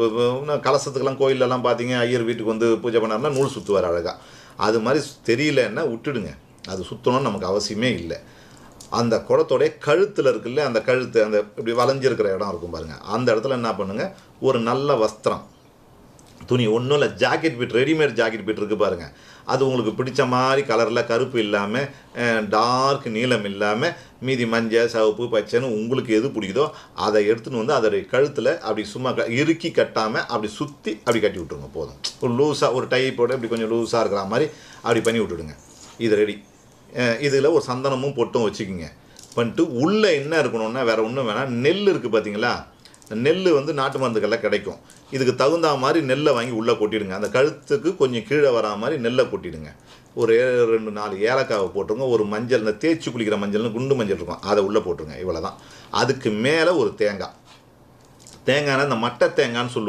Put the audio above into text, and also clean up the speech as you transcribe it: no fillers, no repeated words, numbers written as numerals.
இப்போ கலசத்துக்கெல்லாம் கோயிலெல்லாம் பார்த்தீங்க, ஐயர் வீட்டுக்கு வந்து பூஜை பண்ணாருன்னா நூல் சுற்றுவார் அழகாக. அது மாதிரி தெரியலன்னா விட்டுடுங்க, அது சுற்றணும்னு நமக்கு அவசியமே இல்லை. அந்த குடத்தோடைய கழுத்தில் இருக்குல்ல, அந்த கழுத்து அந்த இப்படி வளைஞ்சிருக்கிற இடம் இருக்கும் பாருங்கள், அந்த இடத்துல என்ன பண்ணுங்கள், ஒரு நல்ல வஸ்திரம் துணி ஒன்றும் இல்லை, jacket bit, readymade jacket bit இருக்குது பாருங்கள், அது உங்களுக்கு பிடிச்ச மாதிரி கலரில் கருப்பு இல்லாமல் டார்க் நீலம் இல்லாமல் மீதி மஞ்சள் சிவப்பு பச்சைன்னு உங்களுக்கு எது பிடிக்குதோ அதை எடுத்துன்னு வந்து அதோடைய கழுத்தில் அப்படி சும்மா இறுக்கி கட்டாமல் அப்படி சுற்றி அப்படி கட்டி விட்ருங்க. போதும், ஒரு லூஸாக ஒரு டை போட்டு அப்படி கொஞ்சம் லூஸாக இருக்கிற மாதிரி அப்படி பண்ணி விட்டுடுங்க. இது ரெடி. இதில் ஒரு சந்தனமும் பொட்டும் வச்சுக்கிங்க. பண்ணிட்டு உள்ளே என்ன இருக்கணும்னா வேறு ஒன்றும் வேணாம், நெல் இருக்குது பார்த்தீங்களா, நெல் வந்து நாட்டு மருந்துக்கெல்லாம் கிடைக்கும். இதுக்கு தகுந்த மாதிரி நெல்லை வாங்கி உள்ளே கொட்டிடுங்க. அந்த கழுத்துக்கு கொஞ்சம் கீழே வரா மாதிரி நெல்லை கொட்டிடுங்க. ஒரு 2-4 ஏலக்காவை போட்டுருங்க. ஒரு மஞ்சள், இந்த தேய்ச்சி குளிக்கிற மஞ்சள்னு குண்டு மஞ்சள் இருக்கும், அதை உள்ளே போட்டுருங்க. இவ்வளோ தான். அதுக்கு மேலே ஒரு தேங்காய், தேங்காய்னா இந்த மட்டை தேங்காய்னு சொல்லுவாங்க.